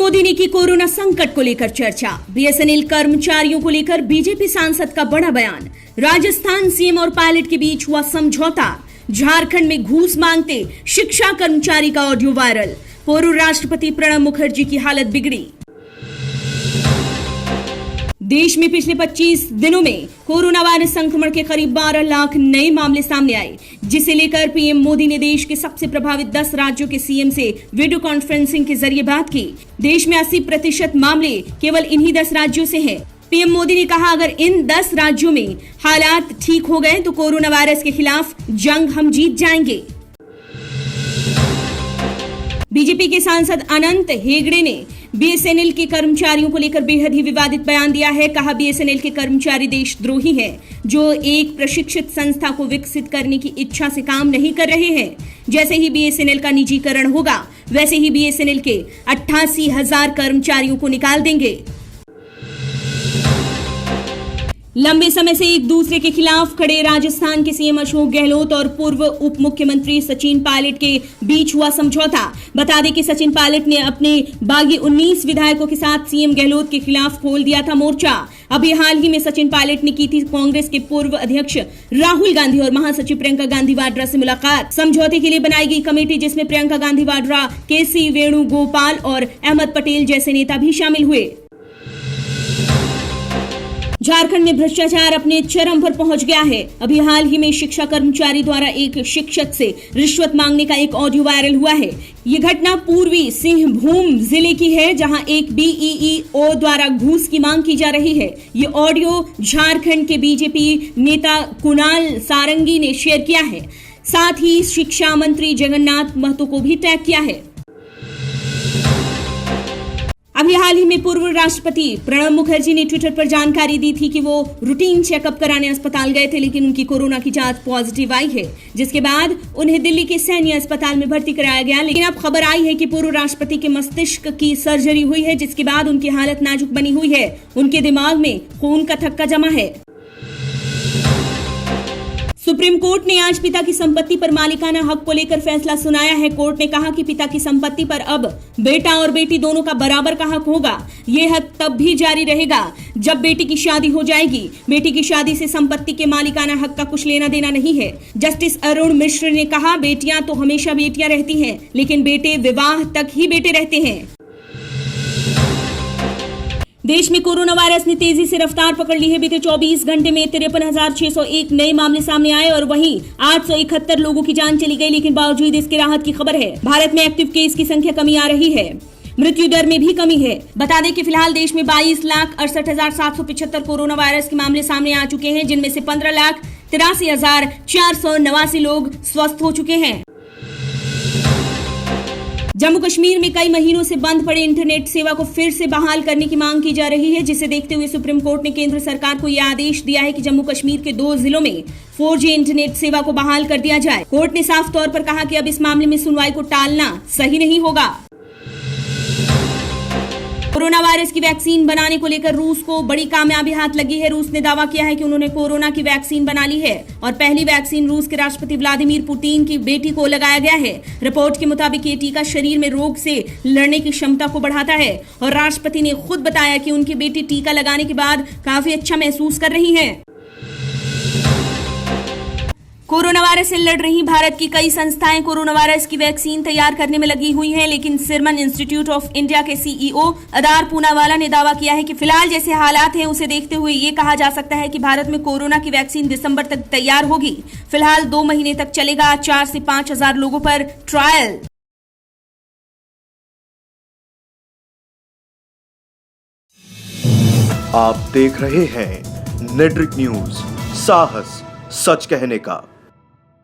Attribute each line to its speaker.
Speaker 1: मोदी ने की कोरोना संकट को लेकर चर्चा। बीएसएनएल कर्मचारियों को लेकर बीजेपी सांसद का बड़ा बयान। राजस्थान सीएम और पायलट के बीच हुआ समझौता। झारखंड में घूस मांगते शिक्षा कर्मचारी का ऑडियो वायरल। पूर्व राष्ट्रपति प्रणब मुखर्जी की हालत बिगड़ी। देश में पिछले 25 दिनों में कोरोना वायरस संक्रमण के करीब 12 लाख नए मामले सामने आए, जिसे लेकर पीएम मोदी ने देश के सबसे प्रभावित 10 राज्यों के सीएम से वीडियो कॉन्फ्रेंसिंग के जरिए बात की। देश में 80% मामले केवल इन्हीं 10 राज्यों से हैं। पीएम मोदी ने कहा, अगर इन 10 राज्यों में हालात ठीक हो गए तो कोरोना वायरस के खिलाफ जंग हम जीत जाएंगे। बीजेपी के सांसद अनंत हेगड़े ने बीएसएनएल के कर्मचारियों को लेकर बेहद ही विवादित बयान दिया है। कहा, बीएसएनएल के कर्मचारी देशद्रोही हैं, जो एक प्रशिक्षित संस्था को विकसित करने की इच्छा से काम नहीं कर रहे हैं। जैसे ही बीएसएनएल का निजीकरण होगा, वैसे ही बीएसएनएल के 88,000 कर्मचारियों को निकाल देंगे। लंबे समय से एक दूसरे के खिलाफ खड़े राजस्थान के सीएम अशोक गहलोत और पूर्व उप मुख्यमंत्री सचिन पायलट के बीच हुआ समझौता। बता दें कि सचिन पायलट ने अपने बागी 19 विधायकों के साथ सीएम गहलोत के खिलाफ खोल दिया था मोर्चा। अभी हाल ही में सचिन पायलट ने की थी कांग्रेस के पूर्व अध्यक्ष राहुल गांधी और महासचिव प्रियंका गांधी वाड्रा से मुलाकात। समझौते के लिए बनाई गई कमेटी, जिसमें प्रियंका गांधी वाड्रा, केसी वेणुगोपाल और अहमद पटेल जैसे नेता भी शामिल हुए। झारखंड में भ्रष्टाचार अपने चरम पर पहुंच गया है। अभी हाल ही में शिक्षा कर्मचारी द्वारा एक शिक्षक से रिश्वत मांगने का एक ऑडियो वायरल हुआ है। ये घटना पूर्वी सिंहभूम जिले की है, जहां एक बीईओ द्वारा घूस की मांग की जा रही है। ये ऑडियो झारखंड के बीजेपी नेता कुणाल सारंगी ने शेयर किया है। साथ ही शिक्षा मंत्री जगन्नाथ महतो को भी टैग किया है। अभी हाल ही में पूर्व राष्ट्रपति प्रणब मुखर्जी ने ट्विटर पर जानकारी दी थी कि वो रूटीन चेकअप कराने अस्पताल गए थे, लेकिन उनकी कोरोना की जांच पॉजिटिव आई है, जिसके बाद उन्हें दिल्ली के सैन्य अस्पताल में भर्ती कराया गया। लेकिन अब खबर आई है कि पूर्व राष्ट्रपति के मस्तिष्क की सर्जरी हुई है, जिसके बाद उनकी हालत नाजुक बनी हुई है। उनके दिमाग में खून का थक्का जमा है। सुप्रीम कोर्ट ने आज पिता की संपत्ति पर मालिकाना हक को लेकर फैसला सुनाया है। कोर्ट ने कहा कि पिता की संपत्ति पर अब बेटा और बेटी दोनों का बराबर का हक होगा। यह हक तब भी जारी रहेगा जब बेटी की शादी हो जाएगी। बेटी की शादी से संपत्ति के मालिकाना हक का कुछ लेना देना नहीं है। जस्टिस अरुण मिश्र ने कहा, बेटियां तो हमेशा बेटियां रहती हैं, लेकिन बेटे विवाह तक ही बेटे रहते हैं। देश में कोरोना वायरस ने तेजी से रफ्तार पकड़ ली है। बीते 24 घंटे में 53,601 नए मामले सामने आए और वहीं 871 लोगों की जान चली गई, लेकिन बावजूद इसके राहत की खबर है। भारत में एक्टिव केस की संख्या कमी आ रही है, मृत्यु दर में भी कमी है। बता दें कि फिलहाल देश में 22,68,775 कोरोना वायरस के मामले सामने आ चुके हैं, जिनमें से 15,83,489 लोग स्वस्थ हो चुके हैं। जम्मू कश्मीर में कई महीनों से बंद पड़े इंटरनेट सेवा को फिर से बहाल करने की मांग की जा रही है, जिसे देखते हुए सुप्रीम कोर्ट ने केंद्र सरकार को यह आदेश दिया है कि जम्मू कश्मीर के 2 जिलों में 4G इंटरनेट सेवा को बहाल कर दिया जाए। कोर्ट ने साफ तौर पर कहा कि अब इस मामले में सुनवाई को टालना सही नहीं होगा। कोरोना वायरस की वैक्सीन बनाने को लेकर रूस को बड़ी कामयाबी हाथ लगी है। रूस ने दावा किया है कि उन्होंने कोरोना की वैक्सीन बना ली है और पहली वैक्सीन रूस के राष्ट्रपति व्लादिमीर पुतिन की बेटी को लगाया गया है। रिपोर्ट के मुताबिक ये टीका शरीर में रोग से लड़ने की क्षमता को बढ़ाता है और राष्ट्रपति ने खुद बताया कि उनकी बेटी टीका लगाने के बाद काफी अच्छा महसूस कर रही है। कोरोना वायरस से लड़ रही भारत की कई संस्थाएं कोरोना वायरस की वैक्सीन तैयार करने में लगी हुई हैं, लेकिन सीरम इंस्टीट्यूट ऑफ इंडिया के सीईओ अदार पूनावाला ने दावा किया है कि फिलहाल जैसे हालात हैं उसे देखते हुए ये कहा जा सकता है कि भारत में कोरोना की वैक्सीन दिसंबर तक तैयार होगी। फिलहाल 2 महीने तक चलेगा 4 से 5 हजार लोगों पर ट्रायल।
Speaker 2: आप देख रहे हैं नेटरिक न्यूज, साहस सच कहने का।